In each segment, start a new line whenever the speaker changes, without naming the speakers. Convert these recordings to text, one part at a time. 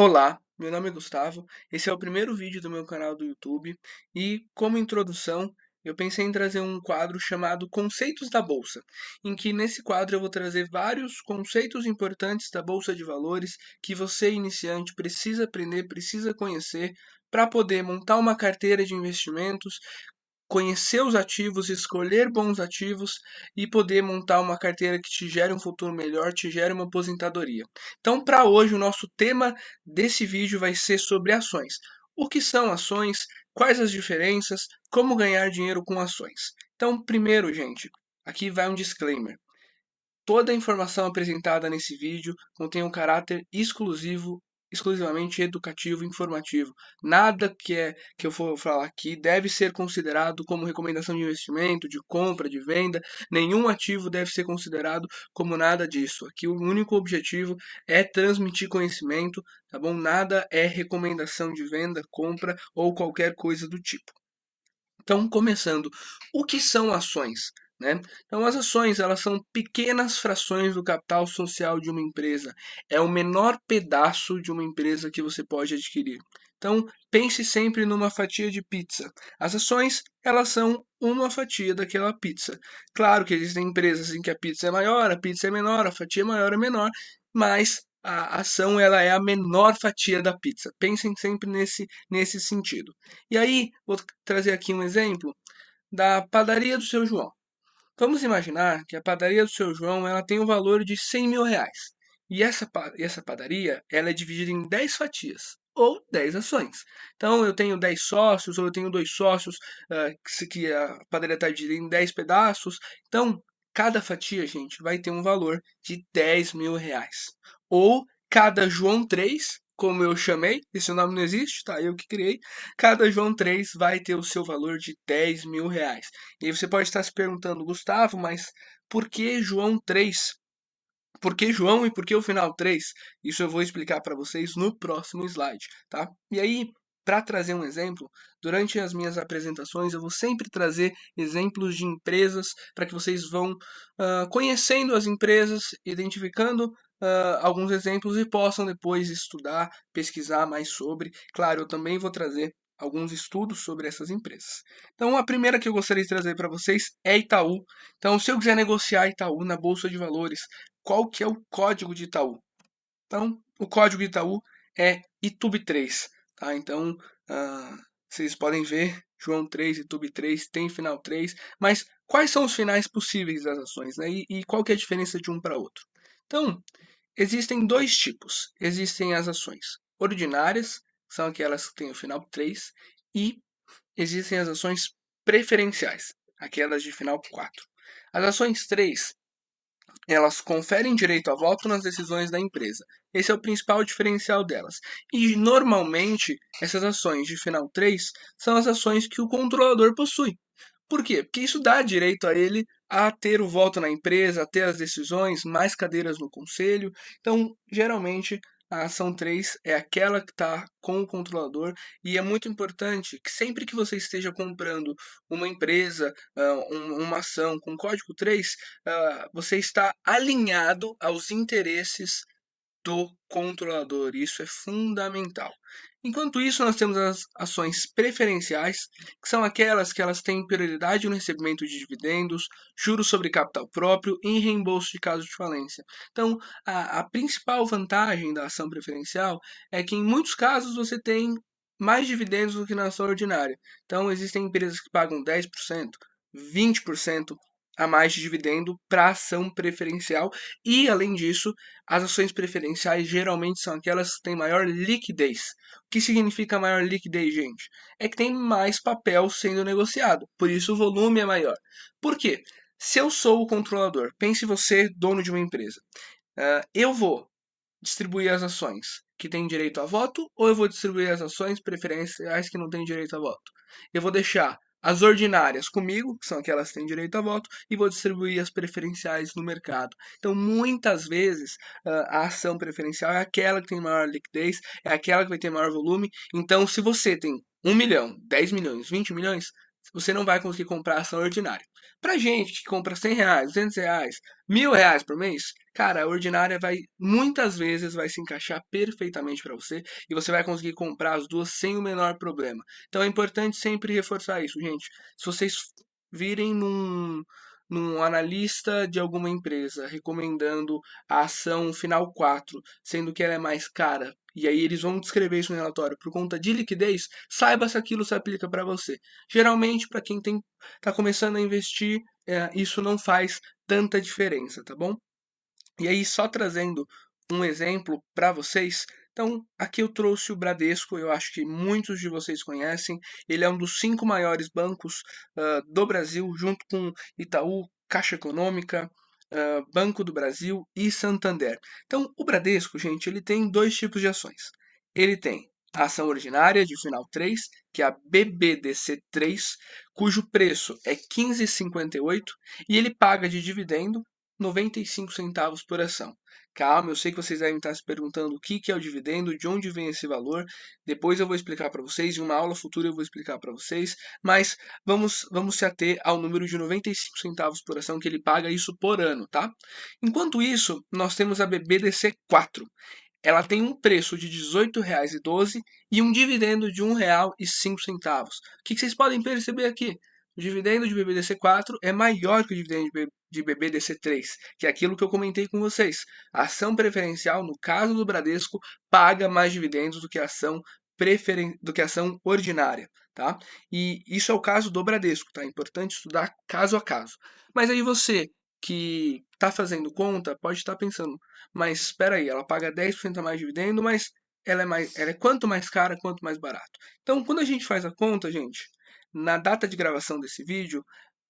Olá, meu nome é Gustavo. Esse é o primeiro vídeo do meu canal do YouTube e, como introdução, eu pensei em trazer um quadro chamado Conceitos da Bolsa, em que nesse quadro eu vou trazer vários conceitos importantes da Bolsa de Valores que você, iniciante, precisa aprender, precisa conhecer para poder montar uma carteira de investimentos, conhecer os ativos, escolher bons ativos e poder montar uma carteira que te gere um futuro melhor, te gere uma aposentadoria. Então, para hoje, o nosso tema desse vídeo vai ser sobre ações. O que são ações? Quais as diferenças? Como ganhar dinheiro com ações? Então, primeiro, gente, aqui vai um disclaimer. Toda a informação apresentada nesse vídeo contém um caráter exclusivamente educativo e informativo. Nada que eu for falar aqui deve ser considerado como recomendação de investimento, de compra, de venda. Nenhum ativo deve ser considerado como nada disso. Aqui o único objetivo é transmitir conhecimento, tá bom? Nada é recomendação de venda, compra ou qualquer coisa do tipo. Então, começando, o que são ações? Né? Então, as ações elas são pequenas frações do capital social de uma empresa. É o menor pedaço de uma empresa que você pode adquirir. Então, pense sempre numa fatia de pizza. As ações elas são uma fatia daquela pizza. Claro que existem empresas em que a pizza é maior, a pizza é menor, a fatia é maior ou menor, mas a ação ela é a menor fatia da pizza. Pensem sempre nesse sentido. E aí, vou trazer aqui um exemplo da padaria do seu João. Vamos imaginar que a padaria do seu João ela tem um valor de 100 mil reais. E essa padaria ela é dividida em 10 fatias, ou 10 ações. Então eu tenho 10 sócios, ou eu tenho dois sócios, que a padaria está dividida em 10 pedaços. Então, cada fatia, gente, vai ter um valor de 10 mil reais. Ou cada João 3, como eu chamei, esse nome não existe, tá? Eu que criei. Cada João 3 vai ter o seu valor de 10 mil reais. E aí você pode estar se perguntando, Gustavo, mas por que João 3? Por que João e por que o final 3? Isso eu vou explicar para vocês no próximo slide, tá? E aí, para trazer um exemplo, durante as minhas apresentações eu vou sempre trazer exemplos de empresas para que vocês vão conhecendo as empresas, identificando alguns exemplos e possam depois estudar, pesquisar mais sobre. Claro, eu também vou trazer alguns estudos sobre essas empresas. Então, a primeira que eu gostaria de trazer para vocês é Itaú. Então, se eu quiser negociar Itaú na Bolsa de Valores, qual que é o código de Itaú? Então, o código de Itaú é ITUB3, tá? Então, vocês podem ver, João 3, ITUB 3, tem final 3, mas quais são os finais possíveis das ações, né? E qual que é a diferença de um para outro? Então, existem dois tipos. Existem as ações ordinárias, que são aquelas que têm o final 3, e existem as ações preferenciais, aquelas de final 4. As ações 3 elas conferem direito a voto nas decisões da empresa. Esse é o principal diferencial delas. E normalmente essas ações de final 3 são as ações que o controlador possui. Por quê? Porque isso dá direito a ele a ter o voto na empresa, a ter as decisões, mais cadeiras no conselho. Então, geralmente, a ação 3 é aquela que está com o controlador e é muito importante que sempre que você esteja comprando uma empresa, uma ação com código 3, você está alinhado aos interesses do controlador. Isso é fundamental. Enquanto isso, nós temos as ações preferenciais, que são aquelas que elas têm prioridade no recebimento de dividendos, juros sobre capital próprio e reembolso de caso de falência. Então, a principal vantagem da ação preferencial é que, em muitos casos, você tem mais dividendos do que na ação ordinária. Então, existem empresas que pagam 10%, 20% a mais de dividendo para a ação preferencial e, além disso, as ações preferenciais geralmente são aquelas que têm maior liquidez. O que significa maior liquidez, gente? É que tem mais papel sendo negociado, por isso o volume é maior. Por quê? Se eu sou o controlador, pense você, dono de uma empresa, eu vou distribuir as ações que têm direito a voto ou eu vou distribuir as ações preferenciais que não têm direito a voto? Eu vou deixar as ordinárias comigo, que são aquelas que têm direito a voto, e vou distribuir as preferenciais no mercado. Então, muitas vezes, a ação preferencial é aquela que tem maior liquidez, é aquela que vai ter maior volume. Então, se você tem 1 milhão, 10 milhões, 20 milhões, você não vai conseguir comprar ação ordinária. Pra gente que compra R$ 100, R$ 200, R$ 1.000 por mês, cara, a ordinária vai, muitas vezes, vai se encaixar perfeitamente para você e você vai conseguir comprar as duas sem o menor problema. Então é importante sempre reforçar isso, gente. Se vocês virem num analista de alguma empresa recomendando a ação final 4, sendo que ela é mais cara, e aí eles vão descrever isso no relatório por conta de liquidez, saiba se aquilo se aplica para você. Geralmente, para quem está começando a investir, isso não faz tanta diferença, tá bom? E aí, só trazendo um exemplo para vocês, então aqui eu trouxe o Bradesco, eu acho que muitos de vocês conhecem, ele é um dos 5 maiores bancos do Brasil, junto com Itaú, Caixa Econômica, Banco do Brasil e Santander. Então, o Bradesco, gente, ele tem dois tipos de ações. Ele tem a ação ordinária de final 3, que é a BBDC3, cujo preço é 15,58 e ele paga de dividendo 95 centavos por ação. Calma, eu sei que vocês devem estar se perguntando o que é o dividendo, de onde vem esse valor. Depois eu vou explicar para vocês, em uma aula futura eu vou explicar para vocês, mas vamos se ater ao número de 95 centavos por ação que ele paga isso por ano, tá? Enquanto isso, nós temos a BBDC4. Ela tem um preço de R$ 18,12 e um dividendo de R$ 1,05. O que vocês podem perceber aqui? O dividendo de BBDC4 é maior que o dividendo de BBDC3, que é aquilo que eu comentei com vocês. A ação preferencial, no caso do Bradesco, paga mais dividendos do que a ação ordinária, tá? E isso é o caso do Bradesco, tá? É importante estudar caso a caso. Mas aí você que está fazendo conta pode estar pensando, mas espera aí, ela paga 10% a mais de dividendo, mas ela é quanto mais cara, quanto mais barato. Então, quando a gente faz a conta, gente, na data de gravação desse vídeo,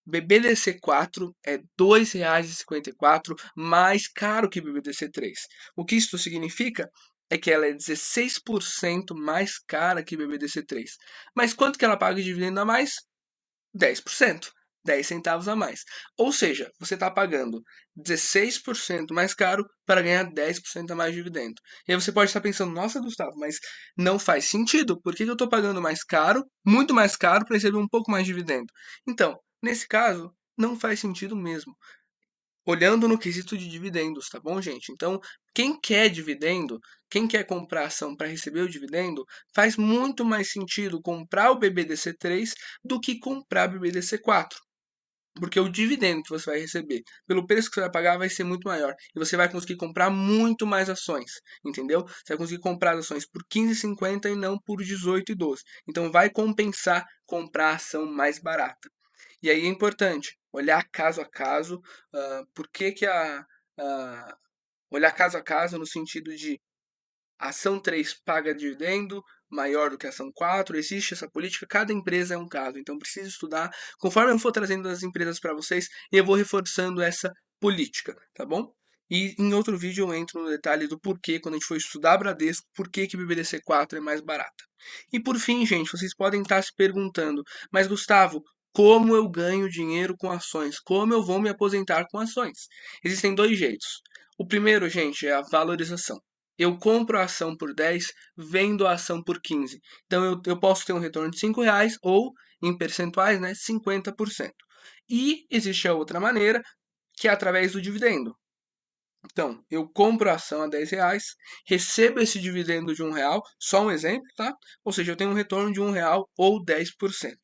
BBDC4 é R$ 2,54 mais caro que BBDC3. O que isso significa é que ela é 16% mais cara que BBDC3. Mas quanto que ela paga de dividendo a mais? 10%, 10 centavos a mais. Ou seja, você está pagando 16% mais caro para ganhar 10% a mais de dividendo. E aí você pode estar pensando, nossa, Gustavo, mas não faz sentido. Por que eu estou pagando mais caro, muito mais caro, para receber um pouco mais de dividendo? Então, nesse caso, não faz sentido mesmo. Olhando no quesito de dividendos, tá bom, gente? Então, quem quer dividendo, quem quer comprar ação para receber o dividendo, faz muito mais sentido comprar o BBDC3 do que comprar o BBDC4. Porque o dividendo que você vai receber, pelo preço que você vai pagar, vai ser muito maior. E você vai conseguir comprar muito mais ações, entendeu? Você vai conseguir comprar as ações por 15,50 e não por 18,12. Então vai compensar comprar a ação mais barata. E aí é importante olhar caso a caso, por que que olhar caso a caso no sentido de a ação 3 paga dividendo maior do que a ação 4, existe essa política, cada empresa é um caso, então precisa estudar. Conforme eu for trazendo as empresas para vocês, eu vou reforçando essa política, tá bom? E em outro vídeo eu entro no detalhe do porquê, quando a gente for estudar Bradesco, por que que BBDC4 é mais barata. E por fim, gente, vocês podem estar se perguntando, mas Gustavo, como eu ganho dinheiro com ações? Como eu vou me aposentar com ações? Existem dois jeitos. O primeiro, gente, é a valorização. Eu compro a ação por 10, vendo a ação por 15. Então eu posso ter um retorno de R$ 5 ou, em percentuais, né, 50%. E existe a outra maneira, que é através do dividendo. Então, eu compro a ação a R$ 10, recebo esse dividendo de R$ 1, só um exemplo, tá? Ou seja, eu tenho um retorno de R$ 1 ou 10%.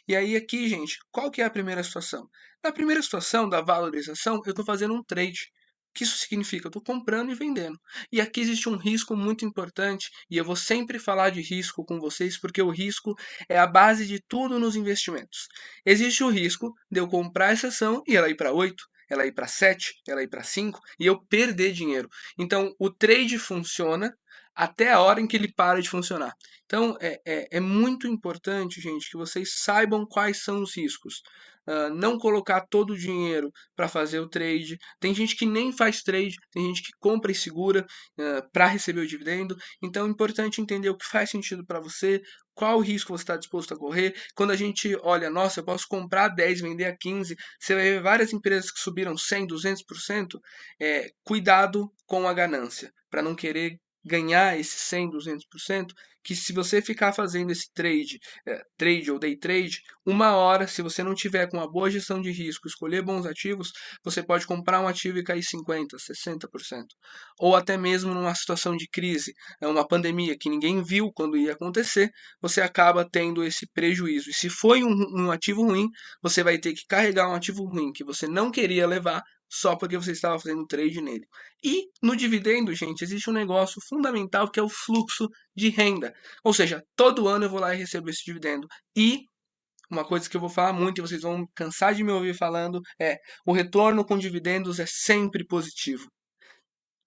E aí aqui, gente, qual que é a primeira situação? Na primeira situação da valorização, eu estou fazendo um trade. O que isso significa? Eu estou comprando e vendendo. E aqui existe um risco muito importante, e eu vou sempre falar de risco com vocês, porque o risco é a base de tudo nos investimentos. Existe o risco de eu comprar essa ação e ela ir para 8, ela ir para 7, ela ir para 5 e eu perder dinheiro. Então, o trade funciona até a hora em que ele para de funcionar. Então, é muito importante, gente, que vocês saibam quais são os riscos. Não colocar todo o dinheiro para fazer o trade. Tem gente que nem faz trade, tem gente que compra e segura para receber o dividendo. Então, é importante entender o que faz sentido para você, qual o risco você está disposto a correr. Quando a gente olha, nossa, eu posso comprar 10, vender a 15, você vai ver várias empresas que subiram 100, 200%. Cuidado com a ganância, para não querer ganhar esse 100, 200%, que se você ficar fazendo esse trade ou day trade, uma hora, se você não tiver com uma boa gestão de risco, escolher bons ativos, você pode comprar um ativo e cair 50%, 60%. Ou até mesmo numa situação de crise, uma pandemia que ninguém viu quando ia acontecer, você acaba tendo esse prejuízo. E se foi um ativo ruim, você vai ter que carregar um ativo ruim que você não queria levar só porque você estava fazendo trade nele. E no dividendo, gente, existe um negócio fundamental que é o fluxo de renda. Ou seja, todo ano eu vou lá e recebo esse dividendo. E uma coisa que eu vou falar muito e vocês vão cansar de me ouvir falando é: o retorno com dividendos é sempre positivo.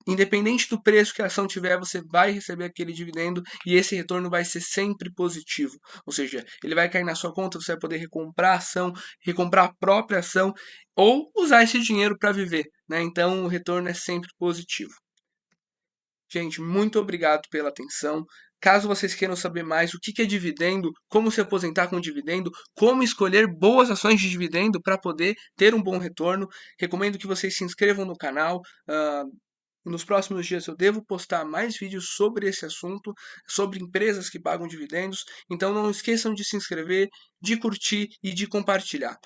Independente do preço que a ação tiver, você vai receber aquele dividendo e esse retorno vai ser sempre positivo. Ou seja, ele vai cair na sua conta, você vai poder recomprar a ação, recomprar a própria ação ou usar esse dinheiro para viver, né? Então o retorno é sempre positivo. Gente, muito obrigado pela atenção. Caso vocês queiram saber mais o que é dividendo, como se aposentar com dividendo, como escolher boas ações de dividendo para poder ter um bom retorno, recomendo que vocês se inscrevam no canal. Nos próximos dias eu devo postar mais vídeos sobre esse assunto, sobre empresas que pagam dividendos. Então não esqueçam de se inscrever, de curtir e de compartilhar.